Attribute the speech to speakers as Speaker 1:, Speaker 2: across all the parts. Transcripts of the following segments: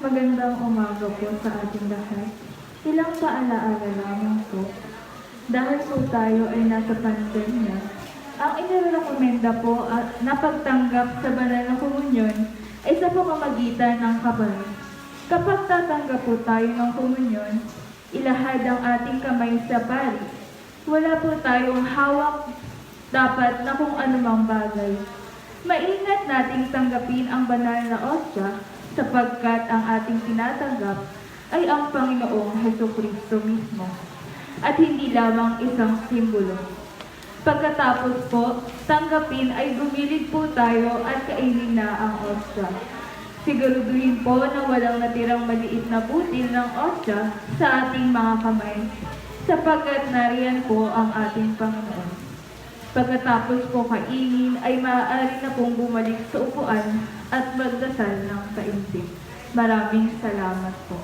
Speaker 1: Magandang umaga po sa ating lahat. Ilang paalaala lamang po. Dahil po tayo ay nasa pandemya, ang inirekomenda po na pagtanggap sa banal na komunyon ay sa pamamagitan ng kapal. Kapag tatanggap po tayo ng komunyon, ilahad ang ating kamay sa pari. Wala po tayong hawak dapat na kung anumang bagay. Maingat nating tanggapin ang banal na osya sapagkat ang ating tinatanggap ay ang Panginoong Hesukristo mismo at hindi lamang isang simbolo. Pagkatapos po, tanggapin ay gumilig po tayo at kainin na ang osya. Siguraduhin po na walang natirang maliit na butil ng osya sa ating mga kamay sapagkat nariyan po ang ating Panginoon. Pagkatapos po kainin ay maaari na pong bumalik sa upuan at magdasal ng kaimtim. Maraming salamat po.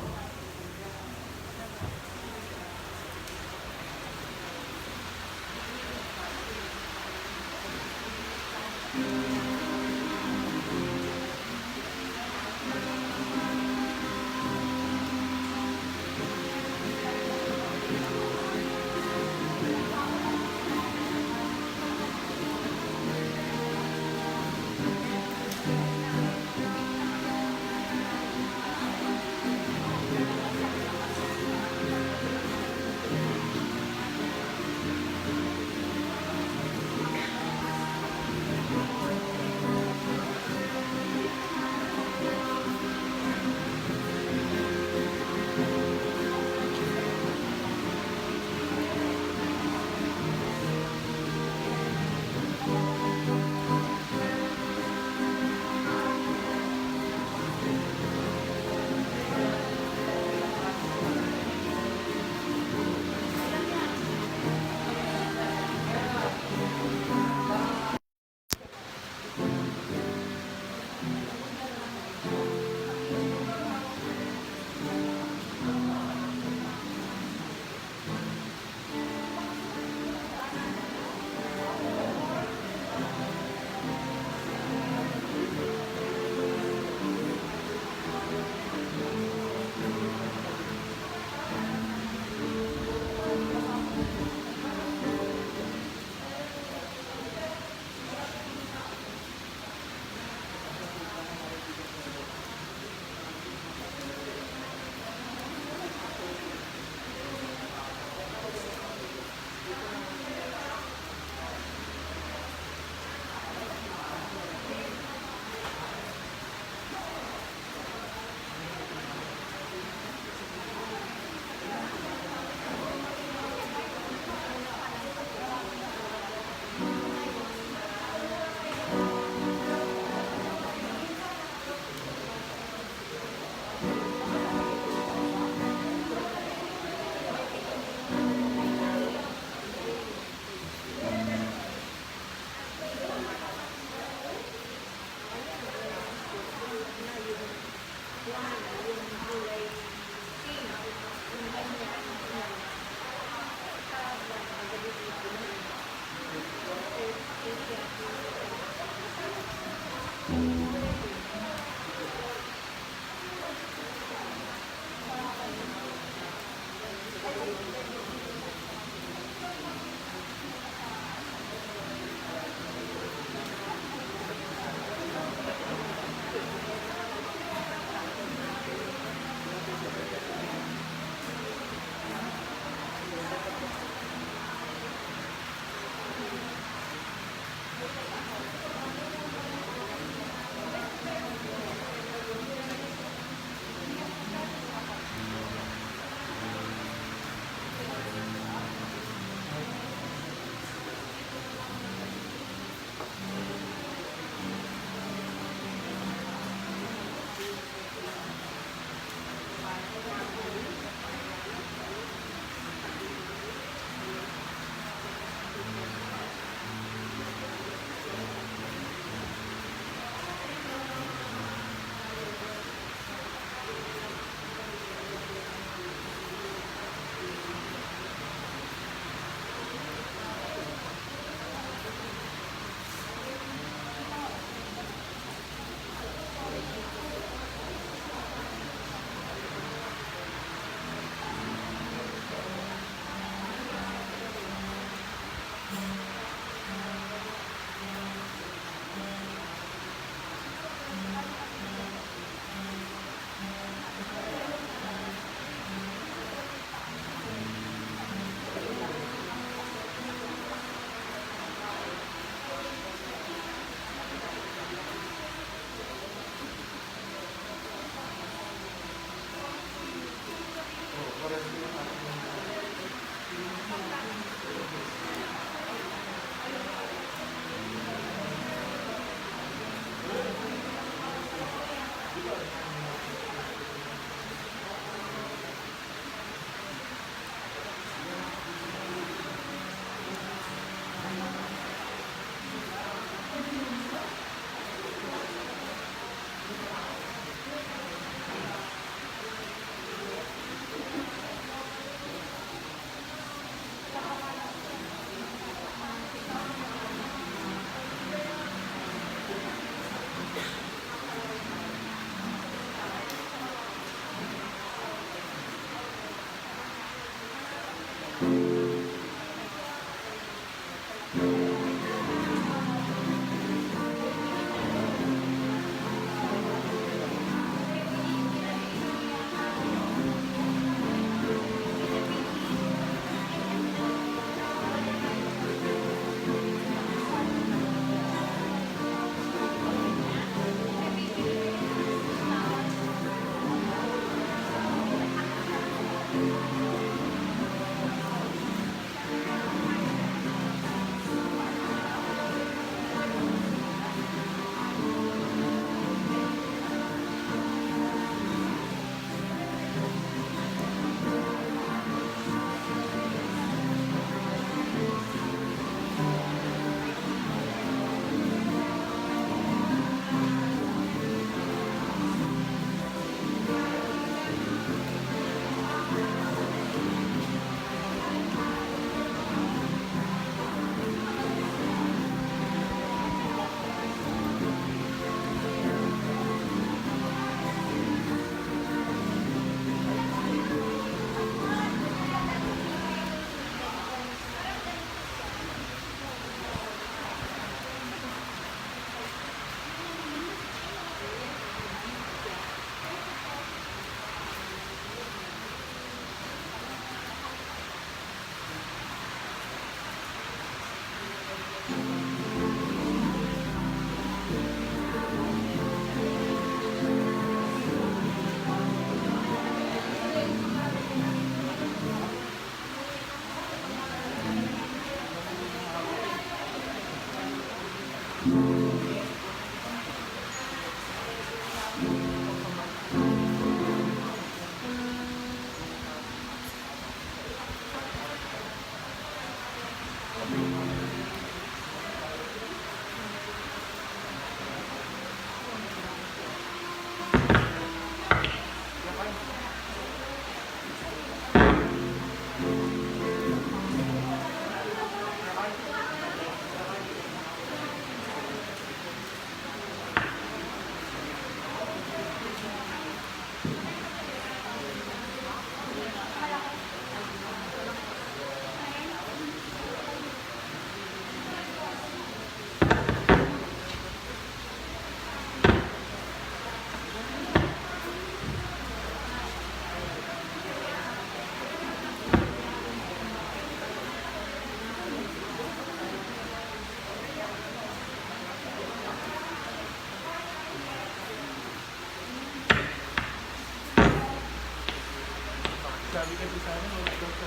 Speaker 2: Sabi kasi sa amin, huwag daw sa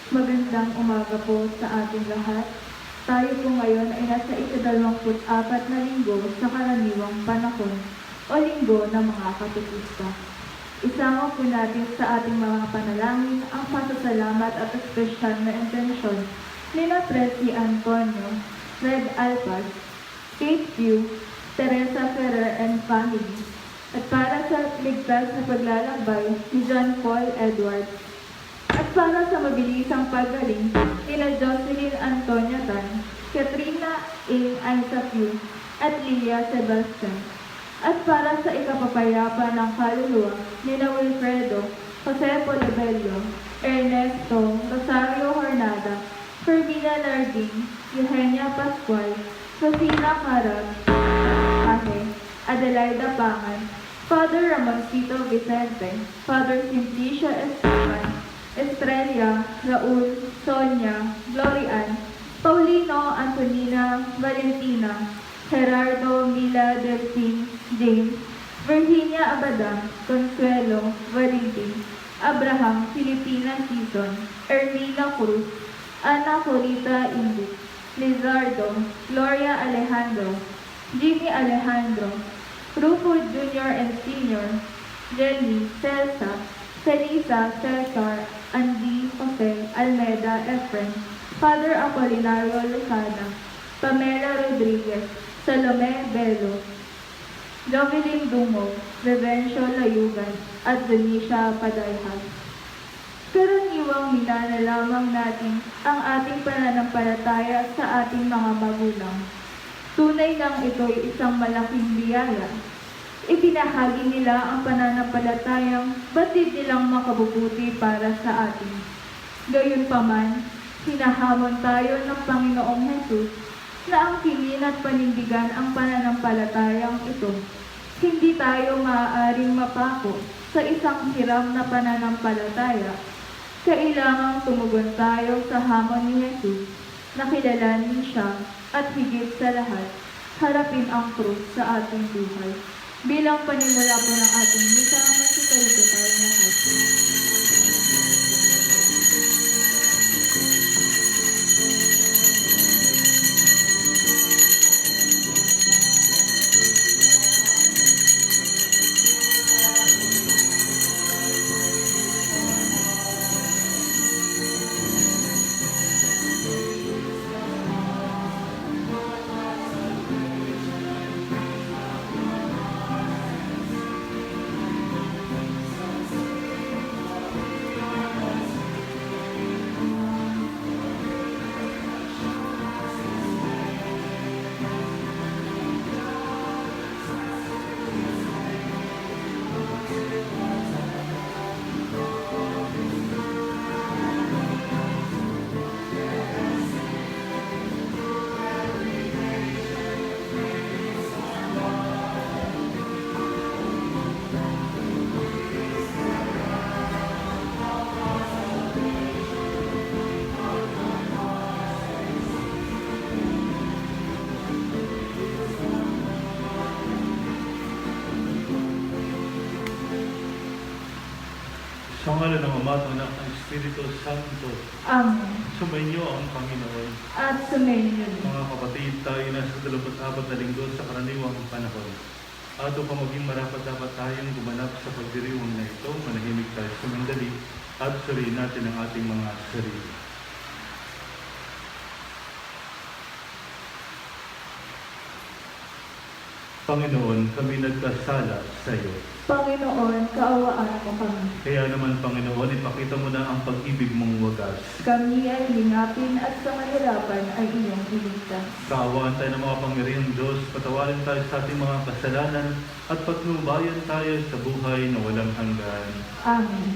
Speaker 1: Magandang umaga po sa ating lahat. Tayo po ngayon ay nasa ika-24 na linggo sa karaniwang panahon o linggo ng mga katekista. Isama po natin sa ating mga panalangin ang pasasalamat at espesyal na intensyon ni na Presi Antonio, Fred Alpas, Kate Pugh, Teresa Ferrer and family, at para sa ligtas na paglalakbay ni John Paul Edwards, at para sa mabilisang paggaling nina Jocelyn Antonia Tan, Katrina A. Aiza Pugh, at Lia Sebastian, at para sa ikapapayapa ng kaluluwa nina Wilfredo, Jose Polibello, Ernesto Rosario Hornada, Fermina Nardin, Eugenia Pascual, Sofina Carag, Ate, Adelaida Pangan, Father Ramoncito Vicente, Father Simplicio Esteban, Estrella, Raul, Sonia, Glorian, Paulino Antonina Valentina, Gerardo Mila Delphine James, Virginia Abadang, Consuelo Valentin, Abraham Filipina Season, Ermina Cruz, Ana Corita Indik, Lizardo, Gloria Alejandro, Jimmy Alejandro, Rufo Jr. and Sr., Jelly, Celsa, Celisa, Cesar, Andy, Jose, Almeda, Efren, Father Apolinario Lozada, Pamela Rodriguez, Salome Bello, Jovelyn Dumog, Revencio Layugan, at Denisha Padayhan. Karaniwang minanalamang natin ang ating pananampalataya sa ating mga magulang. Tunay ngang ito'y isang malaking biyaya. Ibinahagi nila ang pananampalatayang batid nilang makabubuti para sa atin. Gayunpaman, hinahamon tayo ng Panginoong Hesus na angkinin at panindigan ang pananampalatayang ito. Hindi tayo maaaring mapako sa isang hiram na pananampalataya. Kailangang tumugon tayo sa hamon ni Jesus na kilalanin siya at higit sa lahat, harapin ang krus sa ating buhay. Bilang panimula po ng ating misa, magsisalita po tayo lahat.
Speaker 2: Sa ngalan ng Ama at ng Anak ng Espiritu Santo,
Speaker 1: Amen.
Speaker 2: sumainyo ang Panginoon.
Speaker 1: At sumainyo din.
Speaker 2: Mga kapatid, tayo na sa 24 na linggo sa karaniwang panahon. At upang maging marapat dapat tayong gumanap sa pagdiriwang na ito, manahimik tayo sa mandali at suriin natin ang ating mga sarili. Panginoon, kami nagkasala sa iyo.
Speaker 1: Panginoon, kaawaan mo kami.
Speaker 2: Kaya naman, Panginoon, ipakita mo na ang pag-ibig mong wagas.
Speaker 1: Kami ay lingapin at sa mahirapan ay iyong iligtas.
Speaker 2: Kaawaan tayo ng mga pangyarihang Diyos, patawarin tayo sa ating mga kasalanan at patnubayan tayo sa buhay na walang hanggan.
Speaker 1: Amen.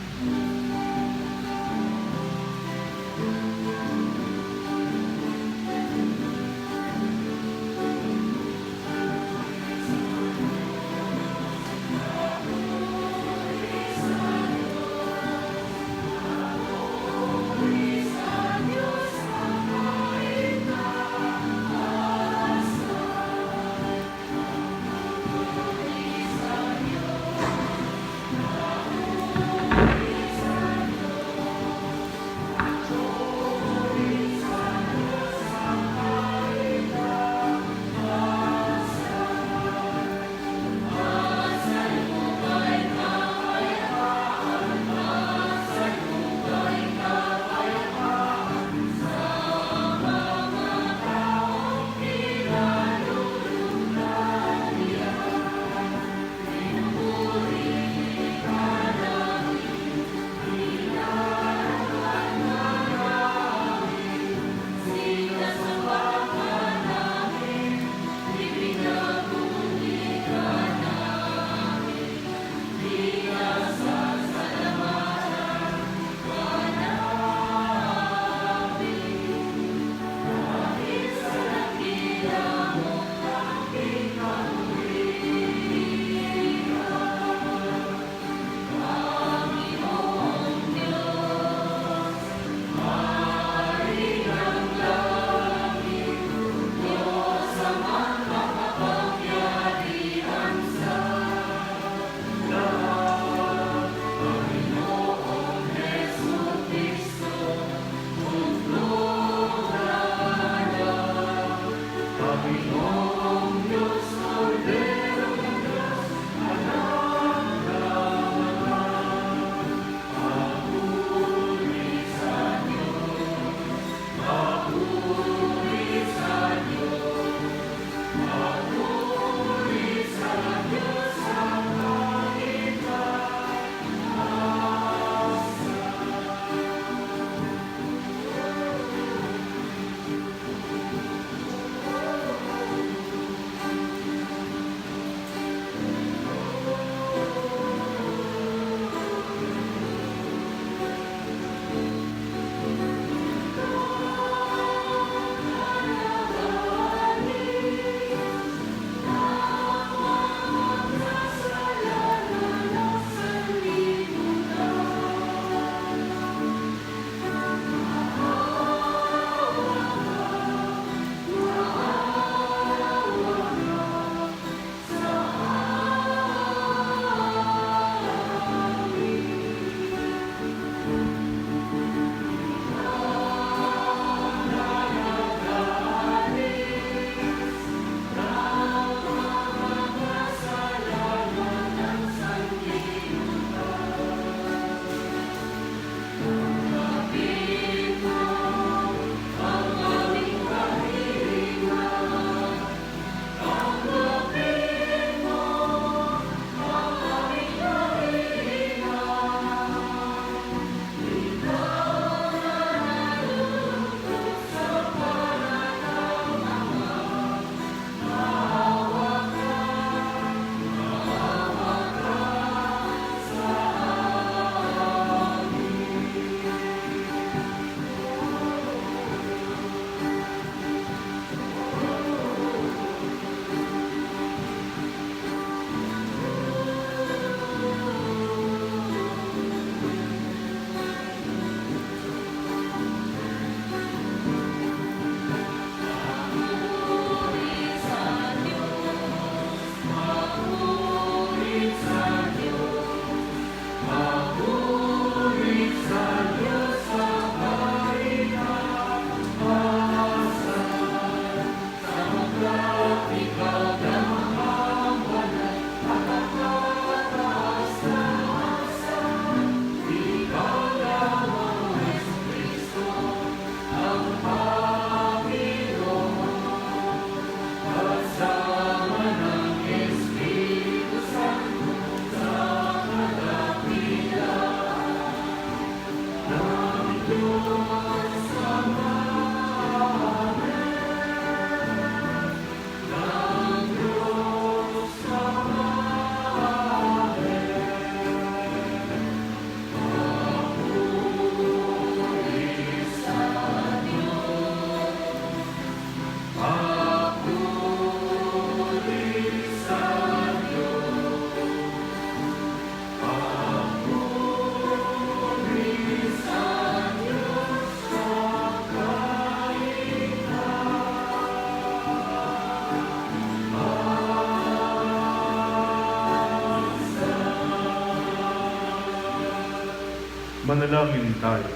Speaker 2: Manalangin tayo.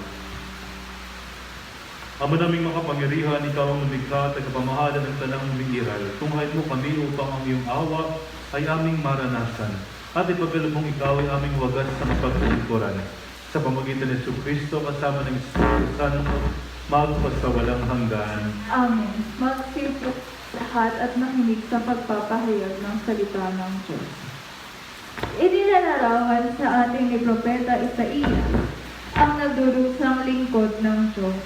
Speaker 2: Ama naming makapangyarihan, ikaw ang lumikha at kapamahalan ng tanang umiiral. Tunghayin mo kami upang ang iyong awa ay aming maranasan. At ipagkalubong ikaw ay aming wagas sa mapagtungkuran. Sa pamagitan ni Jesucristo kasama ng Espiritu Santo, magpasawalang hanggan.
Speaker 1: Amen. Magsipot lahat at makinig sa pagpapahayag ng salita ng Diyos. Ininalarawan sa ating ni Propeta Isaías ang nagdurusang lingkod ng Diyos.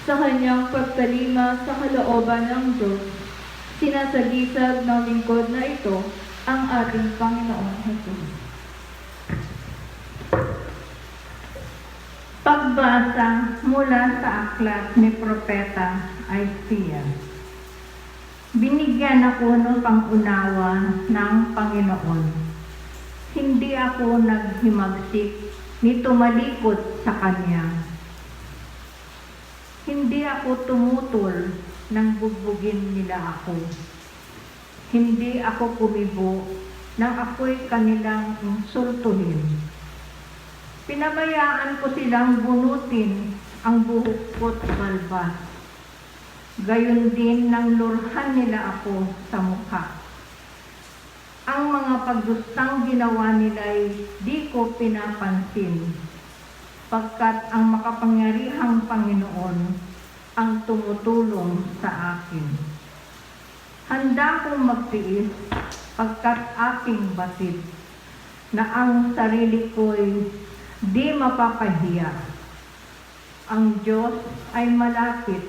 Speaker 1: Sa kanyang pagtalima sa kalooban ng Diyos, sinasagisag ng lingkod na ito ang ating Panginoong Jesus.
Speaker 3: Pagbasa mula sa aklat ni Propeta Isaías. Binigyan ako ng pangunawa ng Panginoon. Hindi ako naghimagsik ni tumalikod sa Kanya. Hindi ako tumutol nang bugbugin nila ako. Hindi ako kumibo nang ako'y kanilang insultuhin. Pinabayaan ko silang bunutin ang buhok ko't balbas. Gayon din nang lurhan nila ako sa mukha. Ang mga pagdustang ginawa nila'y di ko pinapansin, pagkat ang makapangyarihang Panginoon ang tumutulong sa akin. Handa kong magtiis pagkat aking batid na ang sarili ko'y di mapapahiya. Ang Diyos ay malapit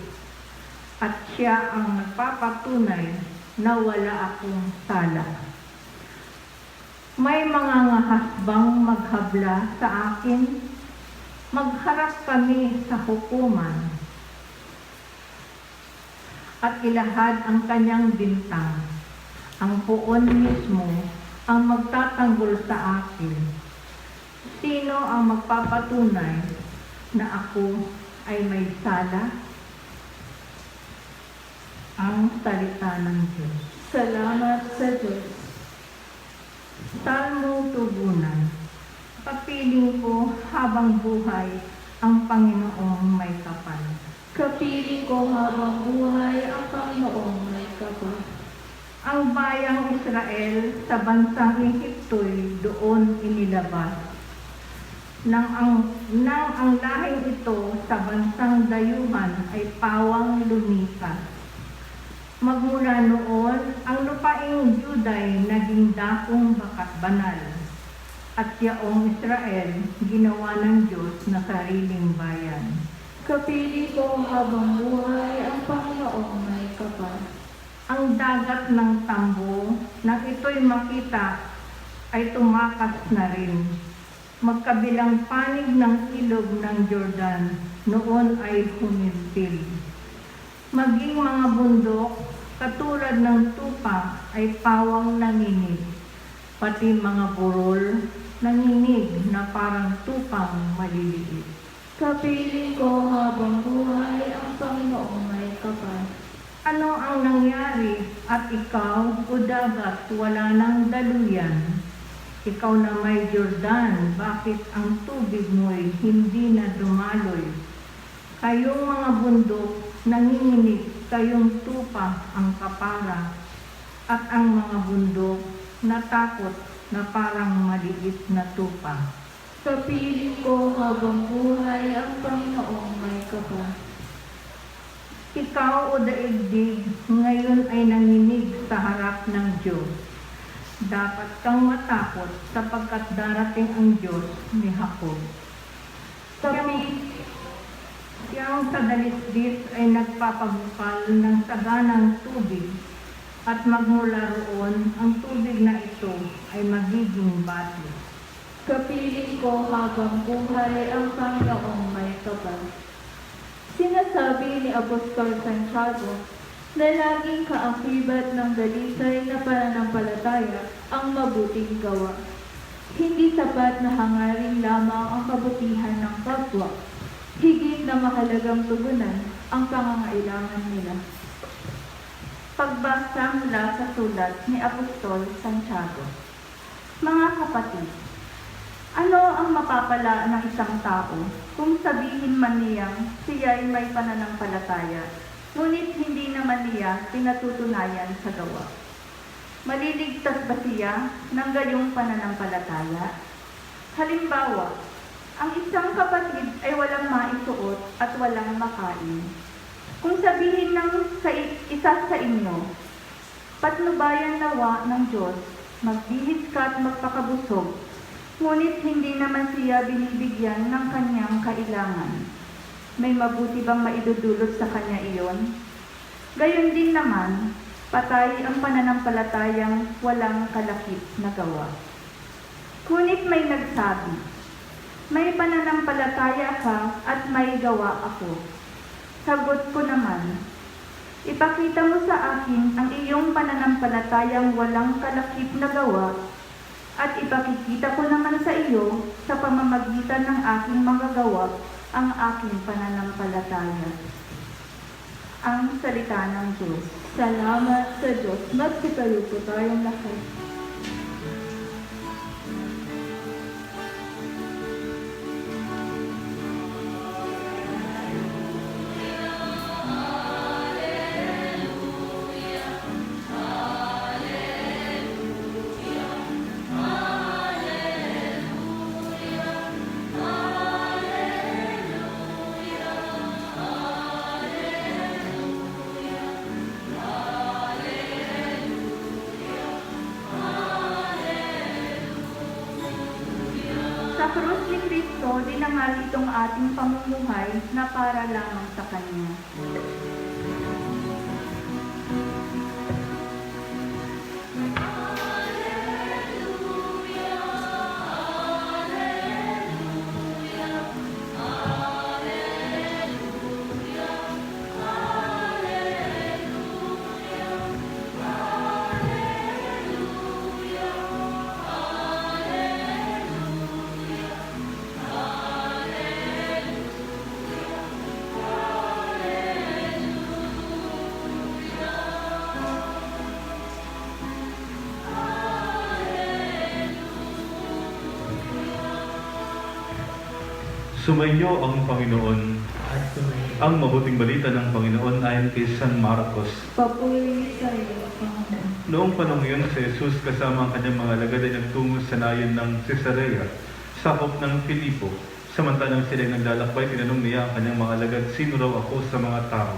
Speaker 3: at Siya ang nagpapatunay na wala akong sala. May mga ngahas bang maghabla sa akin? Magharap kami sa hukuman at ilahad ang kanyang bintang. Ang poon mismo ang magtatanggol sa akin. Sino ang magpapatunay na ako ay may sala? Ang salita ng Diyos.
Speaker 1: Salamat sa Diyos.
Speaker 3: Salmong tugunan. Kapiling ko habang buhay ang Panginoong may kapal.
Speaker 1: Kapiling ko habang buhay ang Panginoong may kapal.
Speaker 3: Ang bayang Israel sa bansang Ehipto'y doon inilabas. Nang ang lahing ito sa bansang dayuhan ay pawang lumikas. Magmula noon, ang lupaing Juda'y naging dakong banal. At yaong Israel, ginawa ng Diyos na sariling bayan.
Speaker 1: Kapiling ko habang buhay ang Panginoong may kapal.
Speaker 3: Ang dagat ng tambo, nang ito'y makita, ay tumakas na rin. Magkabilang panig ng ilog ng Jordan, noon ay humintil. Maging mga bundok, katulad ng tupa, ay pawang nanginig. Pati mga burol, nanginig na parang tupang maliliit.
Speaker 1: Kapiling ko habang buhay ang Panginoong may kapal.
Speaker 3: Ano ang nangyari at ikaw, o dagat, wala nang daluyan? Ikaw na may Jordan, bakit ang tubig mo'y hindi na dumaloy? Kayong mga bundok, nanginginig, kayong tupa ang kapara, at ang mga bundok, natakot na parang maliit na tupa.
Speaker 1: Kapiling ko habang buhay ang Panginoong may kapal.
Speaker 3: Ikaw, o daigdig, ngayon ay nanginig sa harap ng Diyos. Dapat kang matakot sapagkat darating ang Diyos ni Jacob. Siyang sa dalisdis ay nagpapabukal ng saganang tubig at magmula roon ang tubig na ito ay magiging bati.
Speaker 1: Kapiling ko habang buhay ang Panginoong may kapal. Sinasabi ni Apostol Santiago na laging kaakibat ng dalisay na pananampalataya ang mabuting gawa. Hindi sapat na hangarin lamang ang kabutihan ng kapwa. Higit na mahalagang tugunan ang pangangailangan nila. Pagbasa mula sa sulat ni Apostol Santiago. Mga kapatid, Ano ang mapapala ng isang tao kung sabihin man niyang siya ay may pananampalataya, ngunit hindi naman niya pinatutunayan sa gawa? Maliligtas ba siya ng gayong pananampalataya? Halimbawa, ang isang kapatid ay walang maisuot at walang makain. Kung sabihin ng isa sa inyo, patnubayan nawa ng Diyos, magbihis ka at magpakabusog, ngunit hindi naman siya binibigyan ng kanyang kailangan. May mabuti bang maidudulot sa kanya iyon? Gayon din naman, patay ang pananampalatayang walang kalakip na gawa. Ngunit may nagsabi, may pananampalataya ka at may gawa ako. Sagot ko naman, ipakita mo sa akin ang iyong pananampalatayang walang kalakip na gawa, at ipakikita ko naman sa iyo sa pamamagitan ng aking magagawa ang aking pananampalataya. Ang salita ng Diyos. Salamat sa Diyos. Magsitayo po tayong lahat. Sa krus ni Kristo, dinangal itong ating pamumuhay na para lamang sa Kanya.
Speaker 2: Sumainyo ang Panginoon. Ang mabuting balita ng Panginoon ayon kay San Marcos.
Speaker 1: Papuri sa iyo, Panginoon.
Speaker 2: Noong panahon yun, si Jesus kasama ang kanyang mga alagad ay nagtungo sa nayon ng Cesarea, sakop ng Filipo. Samantalang sila ay naglalakbay, tinanong niya ang kanyang mga alagad, sino raw ako sa mga tao?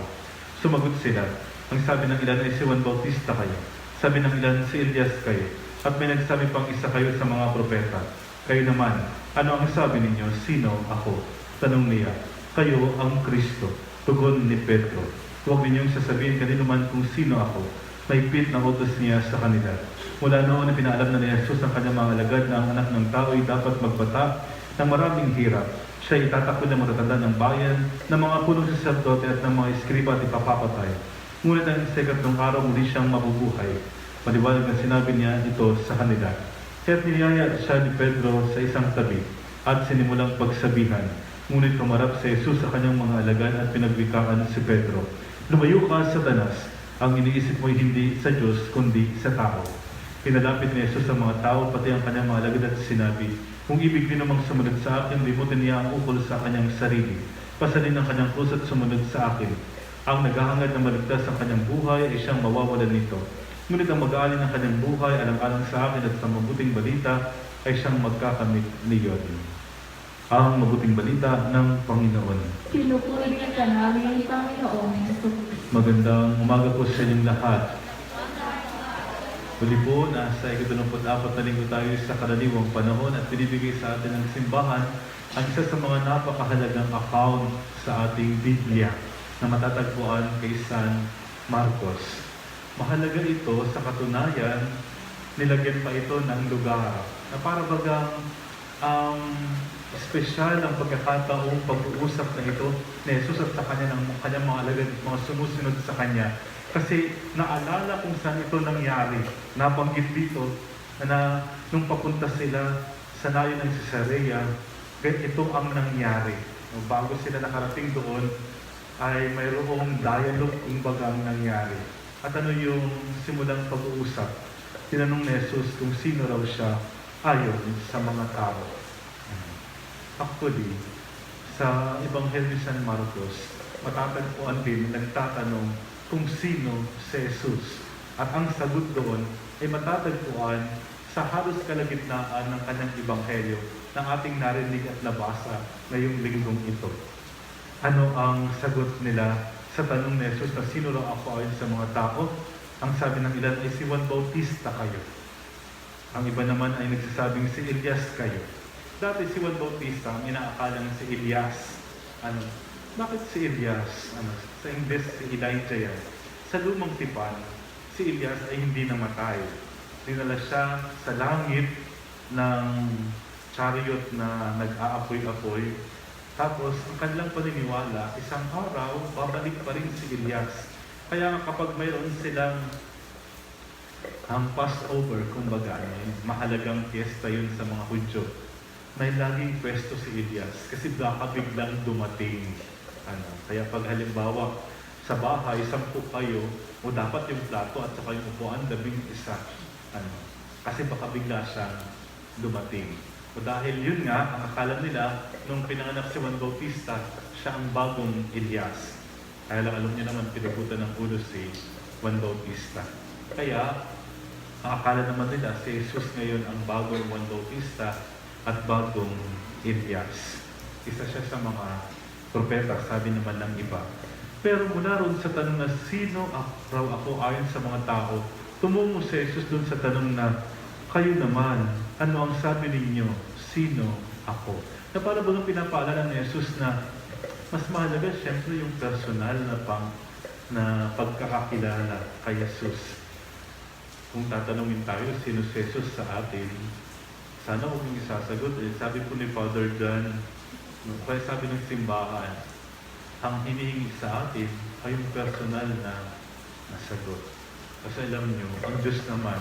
Speaker 2: Sumagot sila, ang sabi ng ilan ay si Juan Bautista kayo. Sabi ng ilan, si Elias kayo. At may nagsabi pang isa kayo sa mga propeta. Kayo naman, ano ang sabi ninyo, sino ako? Tanong niya, kayo ang Kristo. Tugon ni Pedro, huwag ninyong sasabihin kanino man kung sino ako. Mahigpit na utos niya sa kanila. Mula noon na pinaalam na ni Jesus ang kanyang mga alagad na ang anak ng tao ay dapat magbata ng maraming hirap. Siya itatakbo ng matatanda ng bayan, ng mga punong saserdote at ng mga eskriba at ipapapatay. Ngunit ang ikatlong araw muli siyang mabubuhay. Maliwanag na sinabi niya ito sa kanila. Kaya't niyaya siya ni Pedro sa isang tabi at sinimulang pagsabihan. Ngunit tumarap si Jesus sa kanyang mga alagad at pinagwikaan si Pedro. Lumayo ka, Satanas! Ang iniisip mo'y hindi sa Diyos kundi sa tao. Pinalapit ni Jesus sa mga tao pati ang kanyang mga alagad at sinabi, kung ibig din namang sumunod sa akin, limutin niya ang ukol sa kanyang sarili. Pasalin ang kanyang krus at sumunod sa akin. Ang naghahangad na maligtas ang kanyang buhay ay siyang mawawalan nito. Ngunit ang mag-aalin ng kanyang buhay, alang-alang sa akin at sa mabuting balita, ay siyang magkakamit niyon. Ang mabuting balita ng Panginoon.
Speaker 1: Pinupuri ka namin, Panginoon.
Speaker 2: Magandang umaga po sa inyong lahat. Muli po, nasa 24 na linggo tayo sa karaniwang panahon at binibigay sa atin ng simbahan ang isa sa mga napakahalagang account sa ating Biblia na matatagpuan kay San Marcos. Mahalaga ito sa katunayan, nilagyan pa ito ng lugar na para bagang espesyal ang pagkakataong pag-uusap na ito ni Jesus at sa kanyang mga alagad at mga sumusunod sa kanya. Kasi naalala kung saan ito nangyari. Nabanggit dito na nung papunta sila sa nayon ng Cesarea, ito ang nangyari. Bago sila nakarating doon, ay mayroong dialogue kung bagang nangyari. At ano yung simulang pag-uusap? Tinanong ni Jesus kung sino raw siya ayon sa mga tao. Actually, sa Ebanghelyo ni San Marcos, matatagpuan din na nagtatanong kung sino si Jesus. At ang sagot doon ay matatagpuan sa halos kalagitnaan ng kanyang Ebanghelyo na ating narinig at nabasa ngayong linggong ito. Ano ang sagot nila sa tanong ni Jesus na sino raw ako ayon sa mga tao? Ang sabi ng ilan ay si Juan Bautista kayo. Ang iba naman ay nagsasabing si Elias kayo. Dati si Juan Bautista, ang inaakalang si Elias. Bakit si Elias? Sa Ingles, si Elijah yan. Sa lumang tipan, si Elias ay hindi namatay. Dinala siya sa langit ng chariot na nag-aapoy-apoy. Tapos, ang kanilang paniniwala, isang araw, babalik pa rin si Elias. Kaya kapag mayroon silang ang Passover, kumbaga, mahalagang fiesta yun sa mga Hudyo, may laging pwesto si Elias kasi baka biglang dumating. Kaya pag halimbawa sa bahay, 10 kayo, o dapat yung plato at saka yung upuan, 11. Kasi baka bigla siyang dumating. O dahil yun nga, ang akala nila, nung pinanganak si Juan Bautista, siya ang bagong Elias. Kaya lang alam niyo naman, pinagutan ng ulo si Juan Bautista. Kaya, ang akala naman nila, si Jesus ngayon ang bagong Juan Bautista at bagong Elias. Isa siya sa mga propeta, sabi naman ng iba. Pero mula ron sa tanong na sino raw ako ayon sa mga tao, tumungo si Jesus dun sa tanong na kayo naman, ano ang sabi ninyo? Sino ako? Na para ba pinapaalala ni Jesus na mas mahalaga siyempre yung personal na pagkakakilala kay Jesus. Kung tatanungin tayo, sino si Jesus sa atin? Sana huwag yung isasagot. Sabi po ni Father John, kaya sabi ng simbahan, ang hinihingi sa atin ay yung personal na sagot. Kasi alam nyo, ang Diyos naman,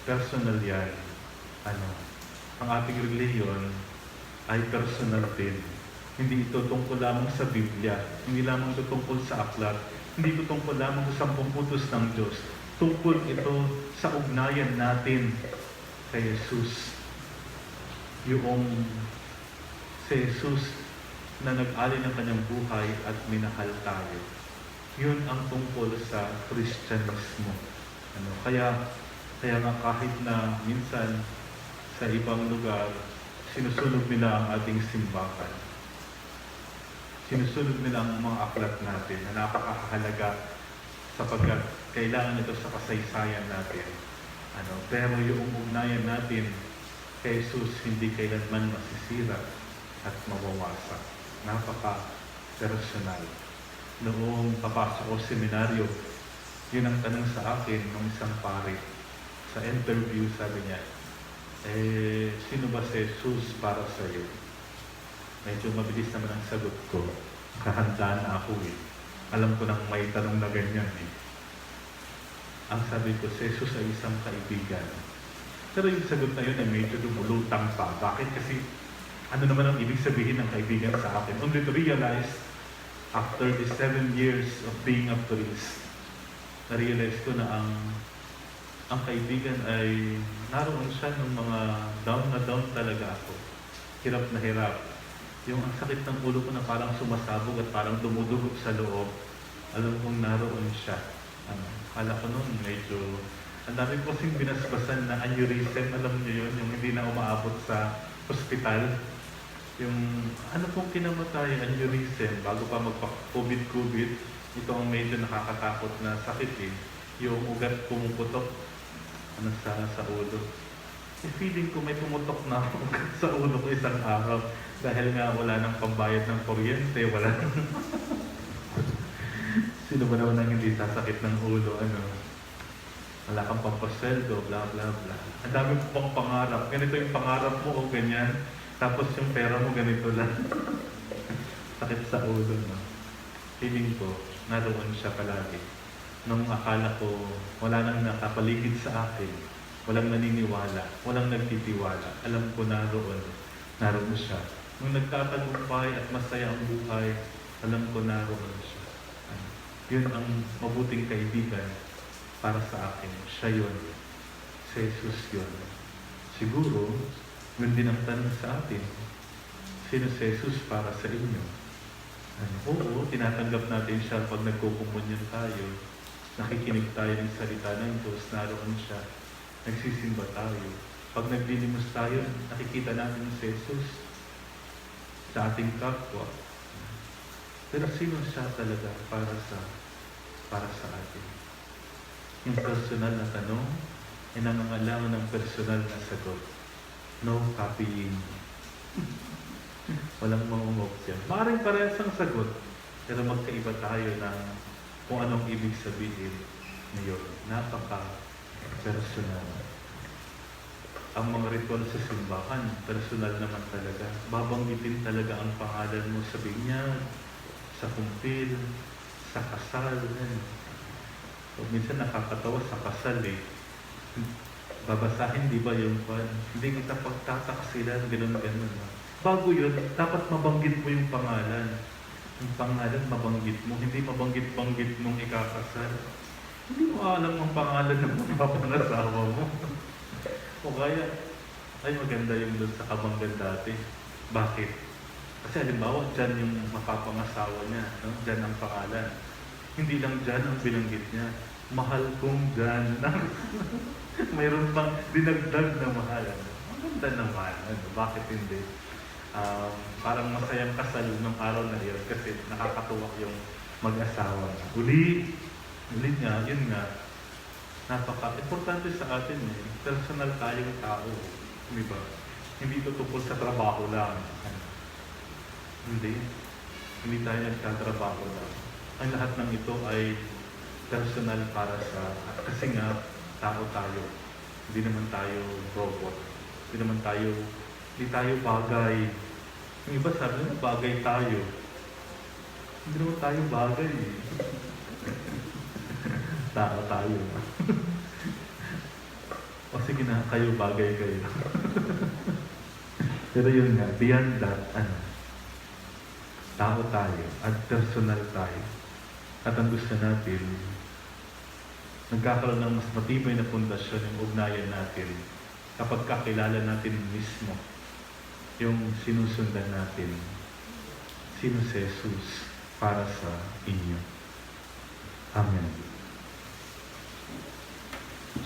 Speaker 2: personal yan. Ang ating reliyon ay personal din. Hindi ito tungkol lamang sa Biblia, hindi lamang ito tungkol sa aklat, hindi ito tungkol lamang sa 10 utos ng Diyos. Tungkol ito sa ugnayan natin kay Jesus. Yung si Jesus na nag-alay ng kanyang buhay at minahal tayo. Yun ang tungkol sa Kristyanismo. Kaya nga kahit na minsan sa ibang lugar, sinusunog nila ang ating simbahan. Sinusunog nila ang mga aklat natin na napakahalaga sapagkat kailangan ito sa kasaysayan natin. Pero yung ugnayan natin kay Jesus hindi kailanman masisira at mawawasak. Napaka-personal. Noong papasok ko seminaryo, yun ang tanong sa akin ng isang pare. Sa interview, sabi niya, sino ba si Jesus para sa iyo? Medyo mabilis naman ang sagot ko. Kahandaan na ako Alam ko nang may tanong na ganyan Ang sabi ko, si Jesus ay isang kaibigan. Pero yung sagot na yun ay medyo lumulutang pa. Bakit? Kasi ano naman ang ibig sabihin ng kaibigan sa akin? Only to realize, after the 7 years of being a priest, na-realize ko na ang kaibigan ay naroon siya ng mga down na down talaga ako. Hirap na hirap. Yung ang sakit ng ulo ko na parang sumasabog at parang dumudugo sa loob, alam kong naroon siya. Kala ko noon medyo, ang dami ko kasing binasbasan na aneurysm, alam niyo yun, yung hindi na umaabot sa hospital. Yung ano pong kinamatay, aneurysm, bago pa magpa-COVID, ito ang medyo nakakatakot na sakit yung ugat pumuputok sa ulo. Feeling ko may pumutok na ugat sa ulo ko isang araw dahil nga wala nang pambayad ng kuryente, wala nang sino ba naman ang hindi sasakit ng ulo, wala kang pampasweldo, bla bla bla. Ang dami po pang pangarap. Ganito yung pangarap mo o ganyan. Tapos yung pera mo ganito lang. Sakit sa ulo, Feeling ko, naroon siya palagi. Nung akala ko, wala nang nakapaligid sa akin. Walang naniniwala, walang nagtitiwala. Alam ko naroon siya. Nung nagtatagumpay at masaya ang buhay, alam ko naroon siya. Yun ang mabuting kaibigan para sa akin. Siya yun. Si Jesus yun. Siguro, yun din ang tanong sa atin. Sino si Jesus para sa inyo? Ano, oo, tinatanggap natin siya pag nagkukumunyan tayo. Nakikinig tayo ng salita ng Diyos, naroon siya. Nagsisimba tayo. Pag naglilimus tayo, nakikita natin si Jesus sa ating kapwa. Pero sino siya talaga para sa atin? Yung personal na tanong ay nangangailangan ng personal na sagot. No copying. Walang mangungok dyan. Maaaring parehas ang sagot, pero magkaiba tayo ng kung anong ibig sabihin ngayon. Napaka-personal. Ang mga ritual sa simbahan, personal naman talaga. Babanggitin talaga ang pangalan mo sa binyag, sa kumpil, sa kasal. So, minsan nakakatawa sa kasal eh. Babasahin, di ba yung pan? Hindi kita pagtatakaksilan, ganun-ganun. Bago yun, dapat mabanggit mo yung pangalan. Yung pangalan, mabanggit mo. Hindi mabanggit-banggit mong ikakasal. Hindi mo alam ang pangalan ng mapapangasawa mo. O kaya, ay maganda yung doon sa kabanggan dati. Bakit? Kasi halimbawa, dyan yung mapapangasawa niya. No? Dyan ang pangalan. Hindi lang dyan ang binanggit niya. Mahal kong dyan. Mayroon pang dinagdag na mahal. Ang ganda naman. Ano? Bakit hindi? Parang masayang kasal ng araw na yun kasi nakakatuwa yung mag-asawa. Ulit nga, yun nga. Napaka-importante sa atin eh. Personal tayong tao. Di ba? Hindi ito tungkol sa trabaho lang. Hindi tayo nagtatrabaho lang. Ang lahat ng ito ay personal para sa, kasi nga, tao tayo. Hindi naman tayo robot. Hindi tayo bagay. Yung iba sabi na bagay tayo. Hindi naman tayo bagay eh. Tao tayo. O sige na, kayo bagay kayo. Pero yun nga, beyond that, tao tayo at personal tayo. At ang gusto natin, nagkakaroon ng mas matibay na pundasyon yung ugnayan natin kapag kakilala natin mismo yung sinusundan natin. Sino si Jesus para sa inyo? Amen.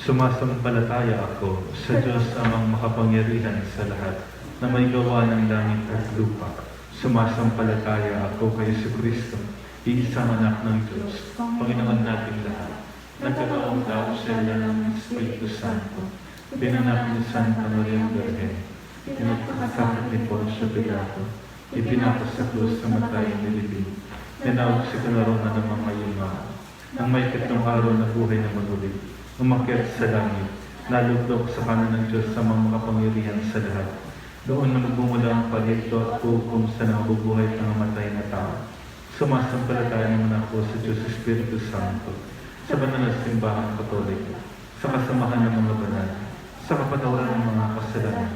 Speaker 2: Sumasampalataya ako sa Diyos amang makapangyarihan sa lahat na may gawa ng langit at lupa. Sumasampalataya ako kay Jesucristo, iisang anak ng Diyos, Panginoon natin lahat. Nagkaroon daw siya ng Espiritu Santo, pinanganak ni Santa Maria Virgen, pinagpakasakit ni Poncio Pilato, ipinako sa krus sa matay ni Libing, tinawag si Kanaroon ng mga yuma, nang may 7 araw na buhay na magulit, umakyat sa langit, nalugdok sa kanan ng Diyos sa mga makapangyarihan sa lahat. Doon na magbumula ang palito at hukom sa nabubuhay ng matay na tao. Sumasampalataya naman ako sa Diyos Espiritu Santo, sa banal na simbahan Katoliko, sa kasamahan ng mga banal, sa kapatawaran ng mga kasalanan,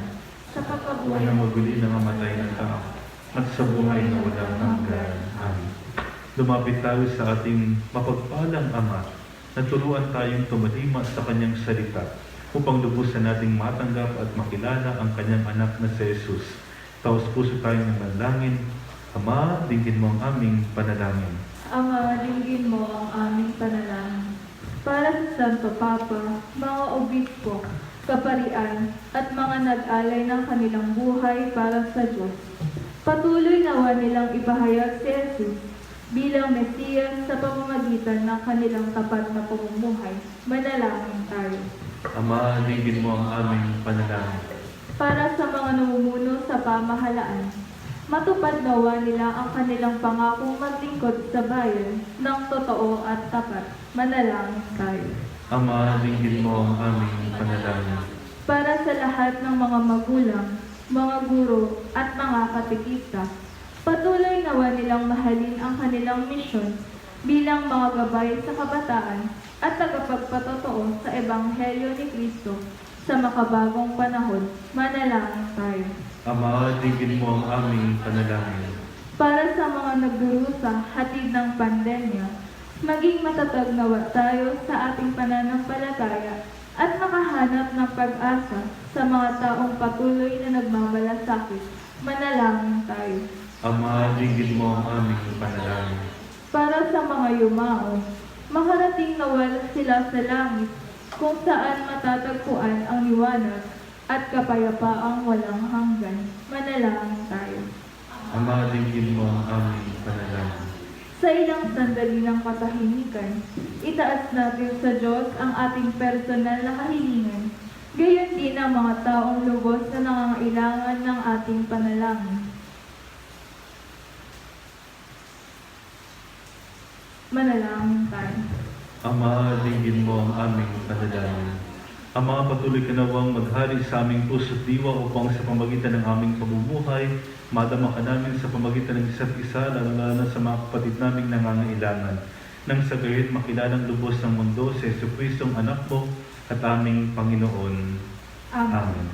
Speaker 1: Sa
Speaker 2: buhay na maguli ng matay na tao, at sa buhay na walang hanggan. Amen. Lumapit tayo sa ating mapagpalang Ama, na turuan tayong tumalima sa Kanyang salita, upang lubusan nating matanggap at makilala ang Kanyang anak na si Jesus. Taos puso tayong manalangin. Ama, dinggin mo ang aming panalangin.
Speaker 1: Ama, dinggin mo ang aming panalangin. Para sa Santo Papa, mga obispo, kaparian, at mga nag-alay ng kanilang buhay para sa Diyos. Patuloy nawa nilang ipahayag si Jesus bilang Mesiyas sa pamamagitan ng kanilang tapat na pamumuhay. Manalangin tayo.
Speaker 2: Ama, dinggin mo ang aming panalangin.
Speaker 1: Para sa mga namumuno sa pamahalaan, matupad nawa nila ang kanilang pangakong maglingkod sa bayan ng totoo at tapat. Manalangin tayo.
Speaker 2: Ama, dinggin mo ang aming panalangin.
Speaker 1: Para sa lahat ng mga magulang, mga guro at mga katekista, patuloy nawa nilang mahalin ang kanilang misyon bilang mga gabay sa kabataan at tagapagpatotoo sa Ebanghelyo ni Kristo sa makabagong panahon. Manalangin tayo.
Speaker 2: Ama, dinggin mo ang aming panalangin.
Speaker 1: Para sa mga nagdurusa hatid ng pandemya, maging matatag nawa tayo sa ating pananampalataya at makahanap ng pag-asa sa mga taong patuloy na nagmamalasakit Manalangin tayo.
Speaker 2: Ama, dinggin mo ang aming panalangin.
Speaker 1: Para sa mga yumao, makarating nawal sila sa langit, kung saan matatagpuan ang liwanag at kapayapaang walang hanggan. Manalangin tayo.
Speaker 2: Ama, dinggin mo ang aming panalangin.
Speaker 1: Sa ilang sandali ng katahimikan, itaas natin sa Diyos ang ating personal na kahilingan, gayon din ang mga taong lubos na nangangailangan ng ating panalangin. Manalangin tayo.
Speaker 2: Ama, dinggin mo ang aming panalangin. Ama, patuloy ka nawang maghari sa aming puso't diwa upang sa pamagitan ng aming pamumuhay, madama ka namin sa pamagitan ng isa't isa, lalo-lalo na sa mga kapatid naming nangangailangan. Nang sa gayon makilalang lubos ng mundo sa Jesucristong anak mo at aming Panginoon.
Speaker 1: Amen.
Speaker 2: Amen.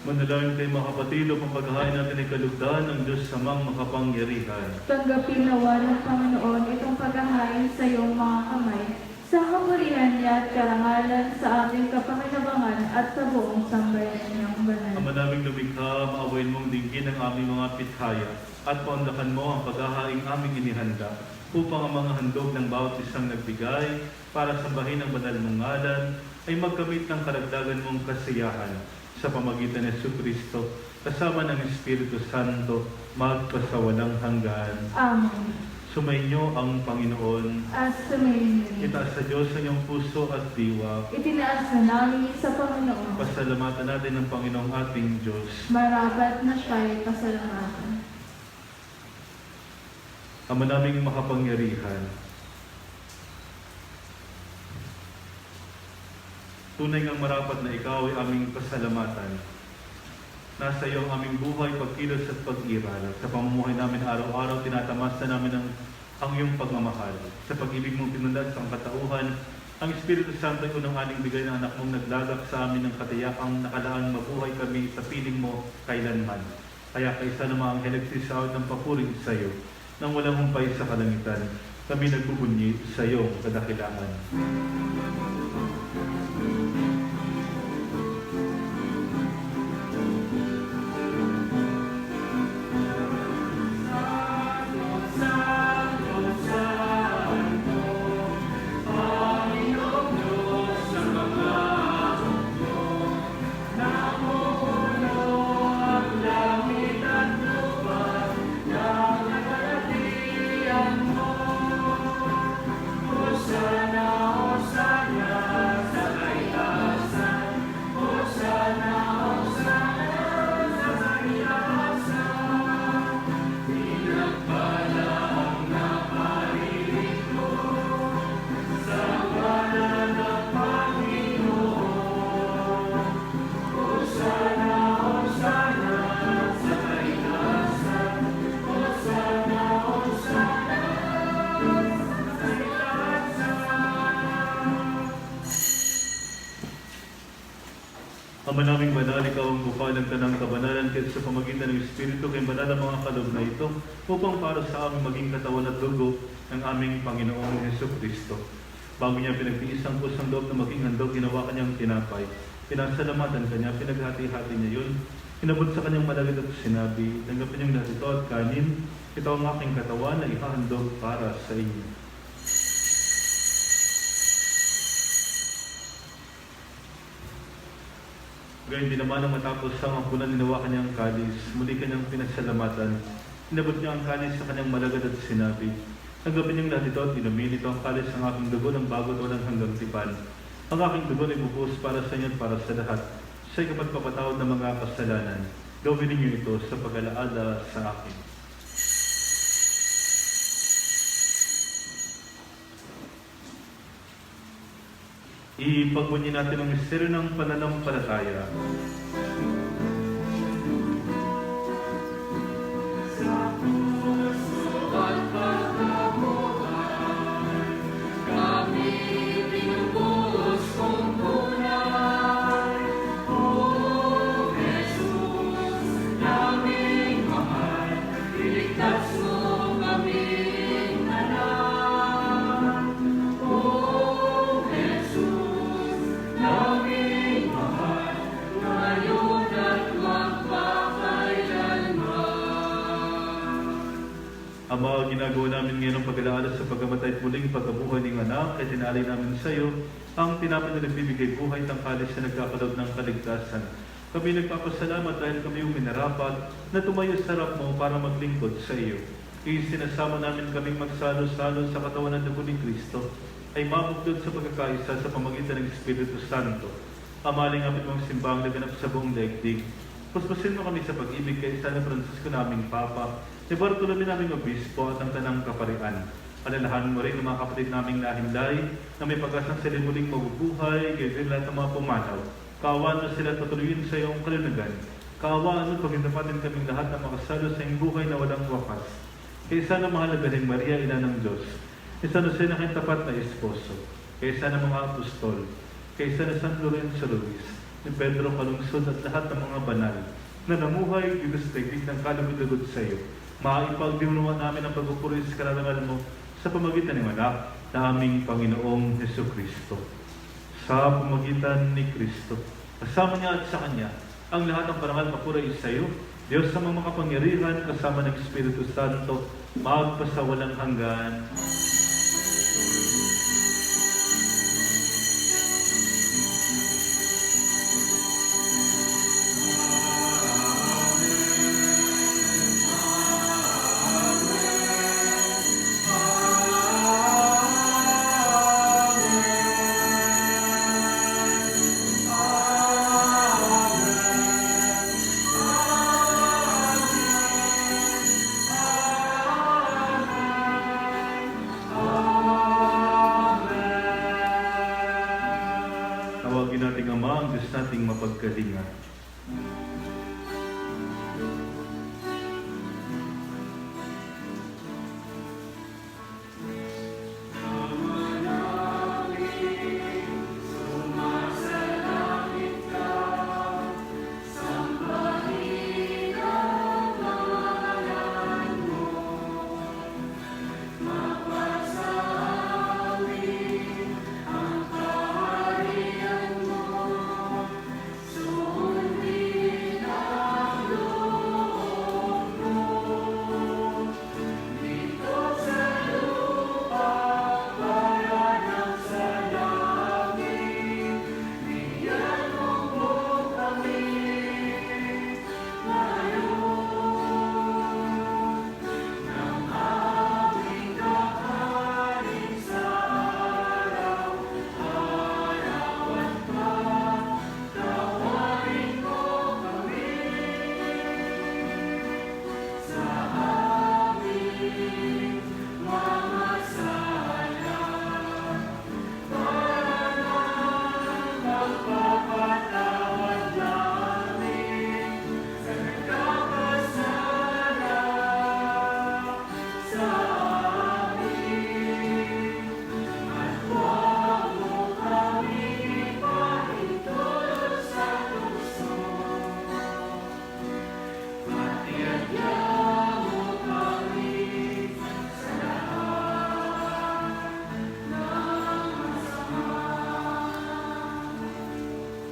Speaker 2: Manalangin kayo mga kapatid, upang paghahain natin ay kalugdan ng Diyos samang makapangyarihan.
Speaker 1: Tanggapin nawa ng Panginoon itong paghahain sa iyong mga kamay, sa kamulihan niya at karangalan sa aming kapakinabangan at sa buong sambayan niyang banal.
Speaker 2: Ama naming lumikha, maawain mong dinggin ang aming mga pithaya at paunlakan mo ang paghahaing aming inihanda upang ang mga handog ng bawat isang nagbigay para sambahin ang banal mong ngalan ay magkamit ng karagdagan mong kasiyahan sa pamagitan ni Jesucristo kasama ng Espiritu Santo magpasawalang hanggan.
Speaker 1: Amen.
Speaker 2: Sumainyo ang Panginoon.
Speaker 1: At sumayin niyo.
Speaker 2: Itaas sa Diyos ang iyong puso at diwa.
Speaker 1: Itinaas na namin sa Panginoon.
Speaker 2: Pasalamatan natin ang Panginoong ating Diyos.
Speaker 1: Marapat na siya'y pasalamatan.
Speaker 2: Ama naming makapangyarihan, tunay ngang marapat na ikaw ay aming pasalamatan. Nasa iyo ang aming buhay, pagkilos at pag-iral. Sa pamumuhay namin araw-araw, tinatamasa namin ang iyong pagmamahal. Sa pag-ibig mong pinundan sa katauhan, ang Espiritu Santo ay unang-aning bigay ng anak mong naglagak sa amin ng katayakang nakalaan mabuhay kami sa piling mo kailanman. Kaya kaisa ng mga anghel nagsisawad ng papuring sa iyo, nang walang humpay sa kalangitan, kami nagbubunyi sa iyong kadakilaan.
Speaker 4: Hosana, Hosana.
Speaker 2: Ama naming banal, ikaw ang bukal ng tanang kabanalan kahit sa pamagitan ng Espiritu kay banal ang mga kaloob na ito upang para sa aming maging katawan at dugo ng aming Panginoong Hesus Kristo. Bago niya pinagtiis ang kusang loob na maging handog, ginawa kanyang tinapay. Pinasalamatan kanya, pinaghati-hati niya yun. Inabot sa kanyang malagad at sinabi, tanggapin niyong lahat ito at kanin, ito ang aking katawan na ihahandog para sa inyo. Gayun din naman ang matapos ang ampunan, ginawa kanyang kalis, muli kanyang pinasalamatan. Inabot niya ang kalis sa kanyang malagad at sinabi, tanggapin niyong lahat ito at inumin, ito ang kalis ng aking dugo ng bago at walang hanggang tipan. Ang aking dugo ay bubuhos para sa inyo at para sa lahat. Siya'y kapagpapatawad ng mga kasalanan. Gawin niyo ito sa pag-alaala sa akin. Ipagpunyi natin ang misteryo ng pananampalataya. Ama, ginagawa namin ngayon ang pag-alaala sa pagkamatay at muling pagkabuhay ng anak, ay tinalay namin sa iyo ang tinapay na nagbibigay buhay, tangkalis na nagkakalob ng kaligtasan. Kami nagpapasalamat dahil kami yung minarapat na tumayo sa harap mo para maglingkod sa iyo. Isinasama namin kaming magsalo-salo sa katawan ng dugo ni Kristo, ay mabugdod sa pagkakaisa sa pamagitan ng Espiritu Santo. Amaling apit mong simbang naganap sa buong daigdig. Puspusin mo kami sa pag-ibig kay San Francisco naming Papa, ni Bartolome naming Obispo at ang Tanang Kaparian. Alalahanin mo rin ang mga kapatid naming nahimlay na may pag-asang sila muling mabubuhay, kayo din lahat ng mga pumanaw. Kaawaan mo sila at patuloyin sa iyong kalunagan. Kaawaan mo pagkitapatin kaming lahat na makasalo sa iyong buhay na walang wakas. Kay Sana mahalaga rin Maria, Ina ng Diyos. Kay San Jose na kayong tapat na esposo. Kay Sana mga apostol. Kay Sana San Lorenzo Luis, ni Pedro Calungsod at lahat ng mga banal na namuhay dito sa teknik ng kalugod-lugod sa iyo. Maipagdimunuan namin ang pagpupuri sa kararangal mo sa pamagitan ng anak na aming Panginoong Jesucristo. Sa pamagitan ni Kristo, kasama niya at sa Kanya, ang lahat ng parangal mapuray sa iyo, Diyos sa mga makapangyarihan, kasama ng Espiritu Santo, magpasawalang hanggan. Tawagin nating Ama, ang Diyos nating mapagkalinga.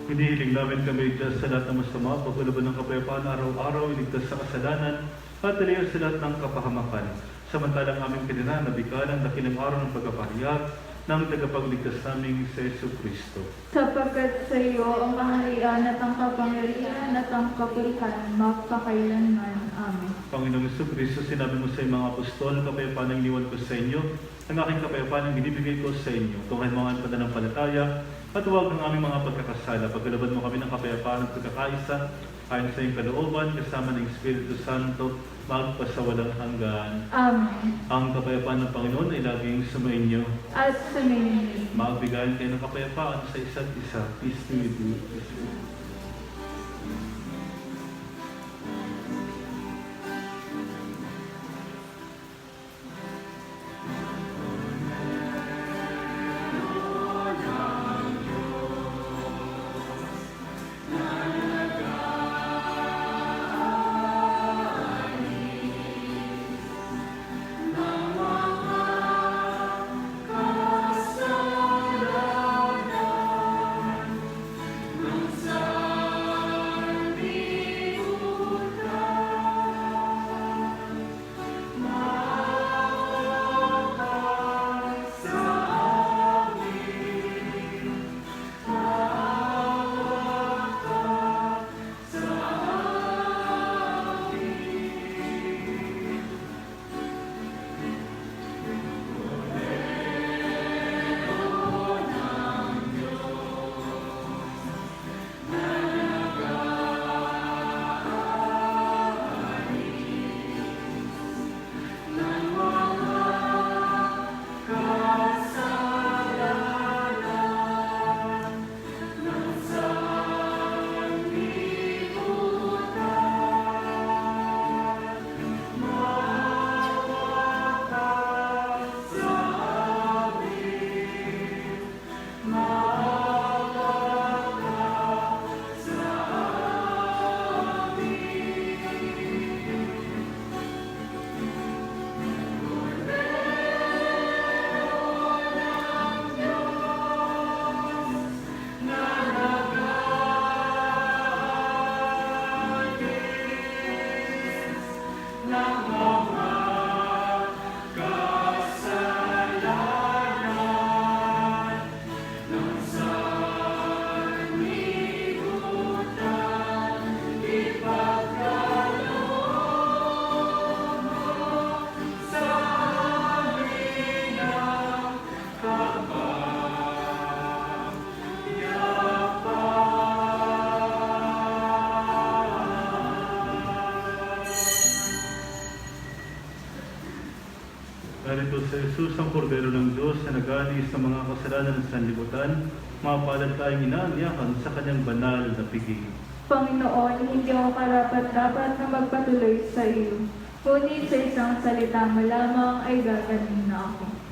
Speaker 2: Hinihiling namin kami Diyos sa lahat ng masama, pagkulaban ng kapayapaan araw-araw, iligtas sa kasalanan, at aliyan sa lahat ng kapahamakan. Samantalang aming pinananabikalan, dakilang araw ng pagkapahayag ng tagapagligtas naming sa Yesu Kristo.
Speaker 1: Sapagkat sa iyo ang kaharian at ang kapangyarihan at ang kapurihan magpakailanman. Amen.
Speaker 2: Panginoong Yesu Kristo, sinabi mo sa iyong mga apostol, kapayapaan ang iniwan ko sa inyo, ang aking kapayapaan ang binibigay ko sa inyo. Tunghayin mo ang pananampalataya at huwag ng aming mga pagkakasala. Pagkalooban mo kami ng kapayapaan at pagkakaisa, ayon sa iyong kalooban, kasama ng Espiritu Santo, magpasawalang hanggan.
Speaker 1: Amen.
Speaker 2: Ang kapayapaan ng Panginoon ay laging sumainyo.
Speaker 1: At sumainyo.
Speaker 2: Magbigayan kayo ng kapayapaan sa isa't isa. Peace be with you. Peace be with you. Narito sa Jesus ang Kordero ng Diyos na nag-alis sa mga kasalanan ng sanlibutan, mapalad tayong inaanyakan sa kanyang banal na piging.
Speaker 1: Panginoon, hindi ako karapat-dapat na magpatuloy sa iyo. Ngunit sa isang salita mo lamang ay gagaling na ako.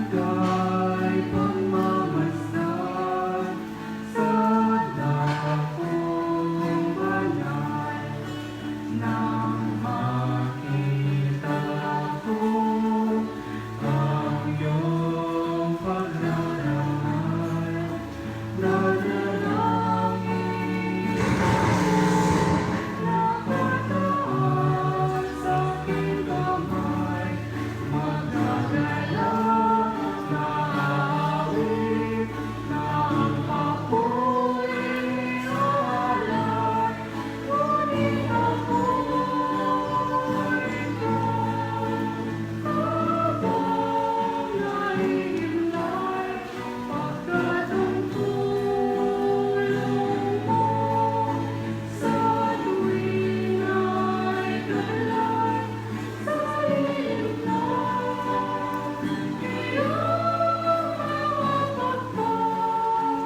Speaker 4: ika'y pagmamasdan sa dakong banal. Nang makita ko ang iyong paglalaan, dadalangin nakataas sa aking kamay, magdadala na awit ng ako'y alay. Ngunit ako'y ito habang nahihimlay, pagkat ang tulong mo sa tuwing ay galay, sa lilim ng iyong mga umaawit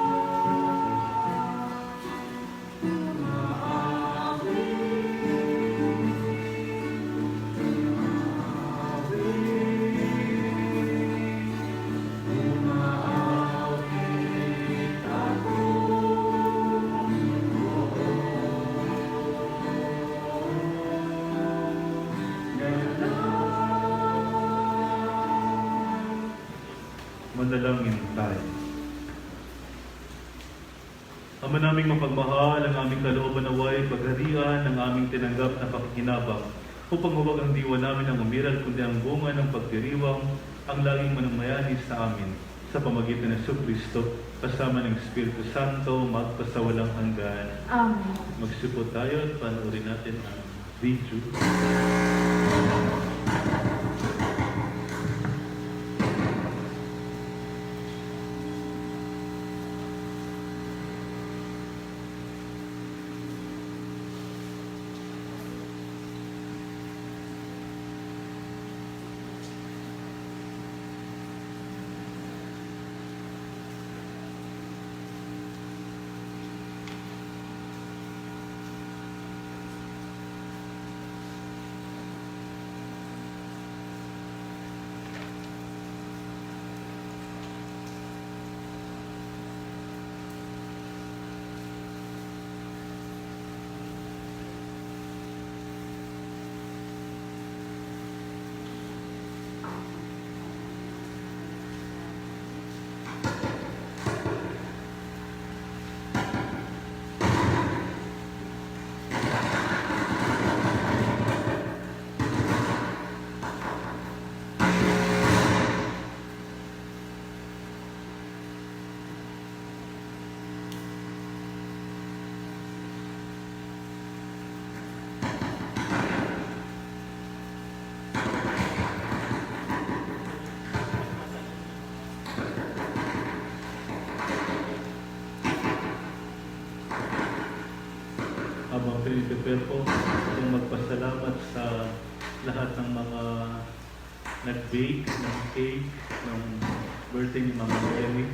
Speaker 4: ako.
Speaker 2: Manalangin tayo. Ama naming mapagmahal, ang aming kalooban naway pagharian ng aming tinanggap na pakikinabang upang huwag ang diwa namin ang umiral kundi ang bunga ng pagdiriwang ang laging manangmayani sa amin sa pamagitan ng Kristo kasama ng Espiritu Santo magpasawalang hanggan.
Speaker 1: Amen.
Speaker 2: Magsipo tayo at panoorin natin ang video. Habang pinipipil ko, kung magpasalamat sa lahat ng mga nag-bake ng cake ng birthday ni Mama Emmy,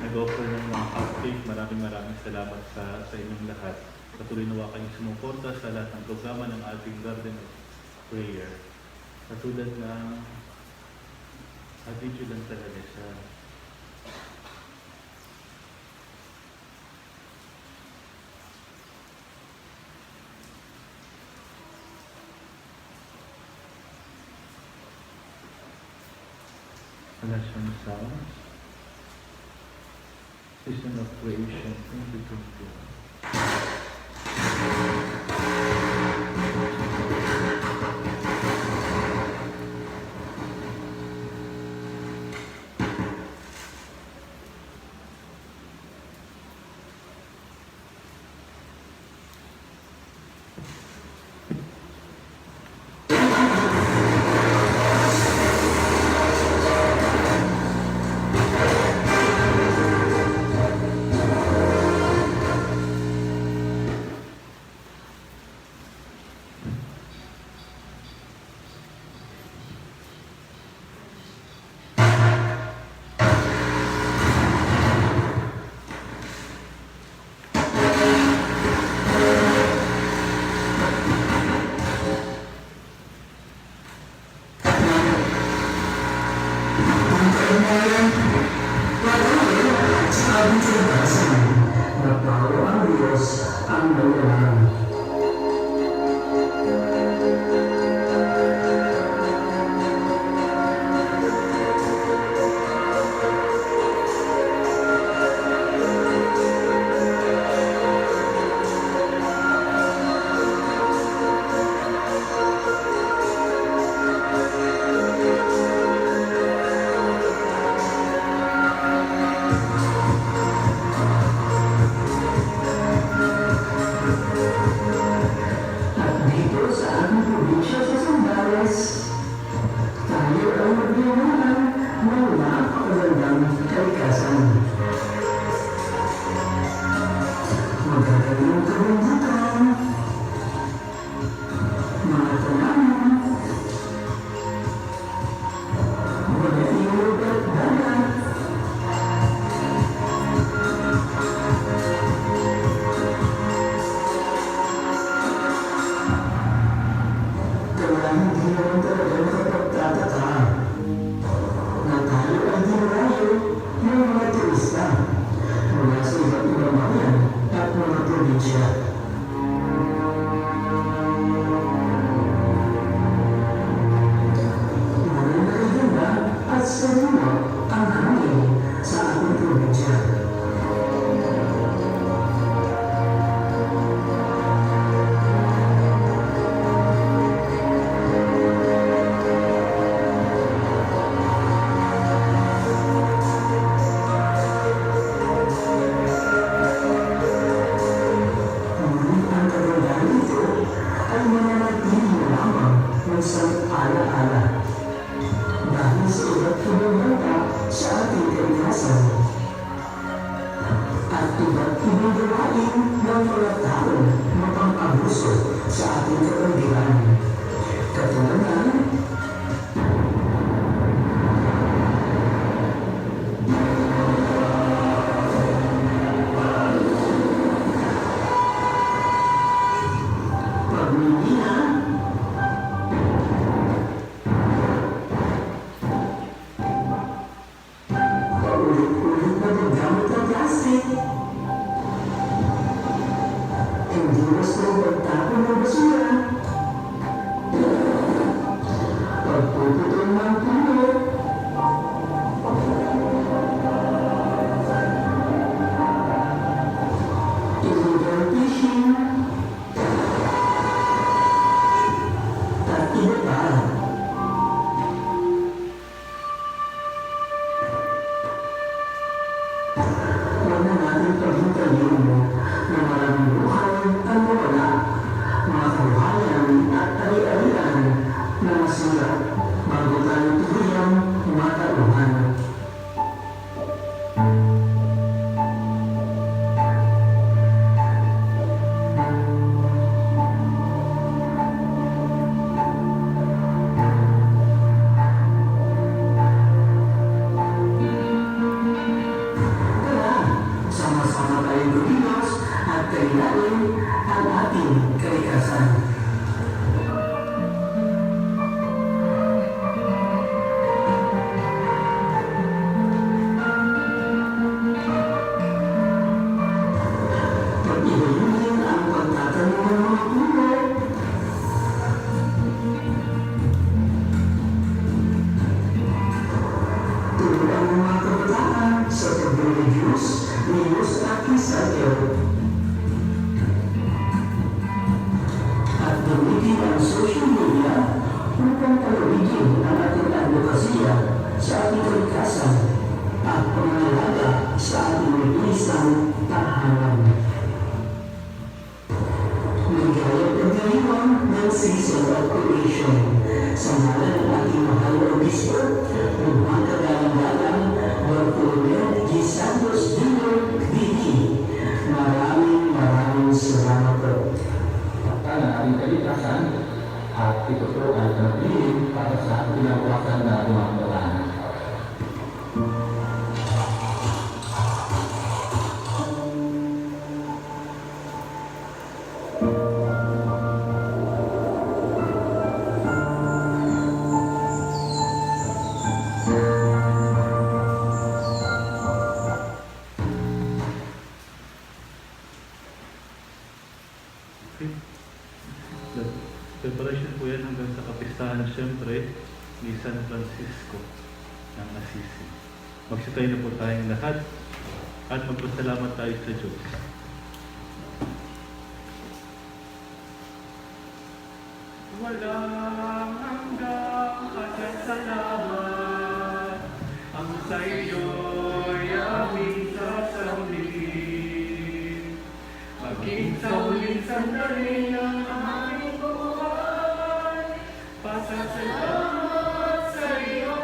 Speaker 2: nag-offer ng mga cupcake. Maraming salamat sa inyong lahat. Patuloy nawa kayong sumuporta sa lahat ng programa ng ating Garden of Prayer. Katulad ng video lang talaga siya. Celebration Sounds, Season of Creation 2021.
Speaker 5: ay magdiwanan ng napakagandang kalikasan. Magagaling kabundukan, mga tanaman, mga ilog at dagat, kaya hindi naman talaga nakapagtataka na tayo ay dinarayo ng mga turista mula sa iba't ibang bayan at mga probinsya. Maganda at sariwa ang hangin sa ating probinsya. Ngunit ang kagandahan nito ay mananatili lamang ng isang alaala dahil sa iba't ibang banta sa ating kalikasan at iba't ibang gawain ng mga taong mapang-abuso sa ating kapangyarihan. Katulad ng pagmimina, paulit-ulit na paggamit ng plastic, hindi gusto pagtapon ng basura, pagpuputol ng puno, illegal fishing, at iba pa. Huwag na natin paghintayin na maraming buhay ang mawala, mga kabuhayan at ari-arian na masira bago tayo tuluyang matauhan. Tara, sama-sama tayong lumilos at kailangan ang ating kalikasan. Pag-ibayunin ang pagtatanim ng mga puno, turuan ng mga kabataan sa pag-reduce, reuse at recycle. At gamitin ang social media upang palawigin ang ating advokasya sa ating kalikasan at pangangalaga sa ating lipulisang tahanan. Ligayang pagdiriwang ng Season of Creation sa ngalan ng ating mahal na obispo, Juan Kagalang-Galang, Bartolomé G. Santos Jr. D.D. Maraming salamat po.
Speaker 6: Ang ating kalikasan at ito po ay nabilin para sa pinawakan na mga kabataan.
Speaker 2: Okay. Preparation po yan hanggang sa kapistahan siyempre ni San Francisco ng Assisi. Magsitay na po tayong lahat at magpasalamat tayo sa Diyos. Walang hanggang kasasalamat ang sa iyo'y aming sasabihin. Maging sa huling sandali ng aming buhay, pasasalamat sa iyo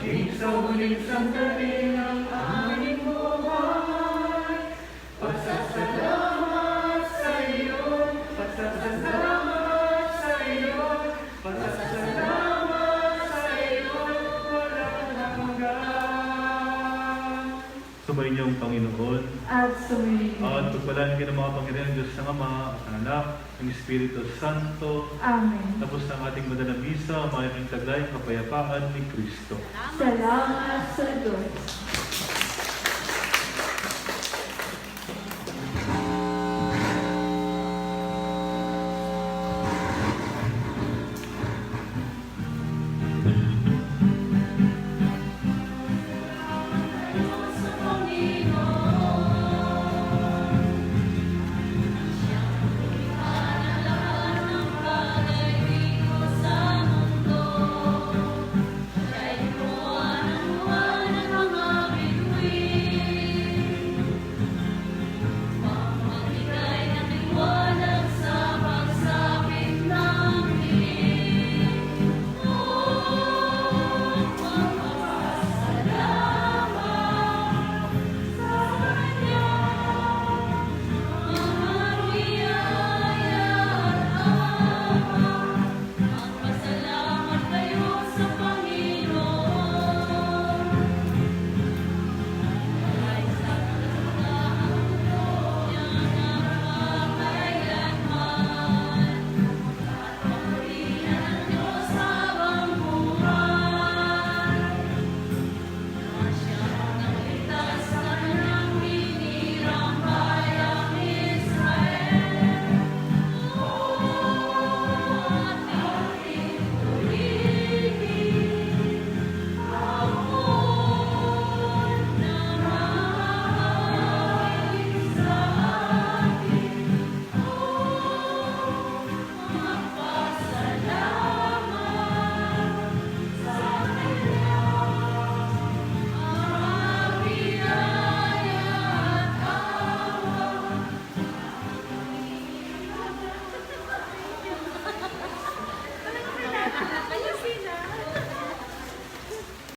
Speaker 2: maging sa huling sandali ng aming buhay. Pasasalamat sa iyo, pasasalamat sa iyo, pasasalamat sa iyo, walang hanggan. Sumayin niyo ang Panginoon.
Speaker 1: At sumayin.
Speaker 2: At pagpalain kayo ng mga Panginoon Diyos ng Ama, at ng Anak, ng Espiritu Santo.
Speaker 1: Amen.
Speaker 2: Tapos ng ating madalang misa, mayroong taglay kapayapaan ni Kristo.
Speaker 1: Salamat sa Diyos.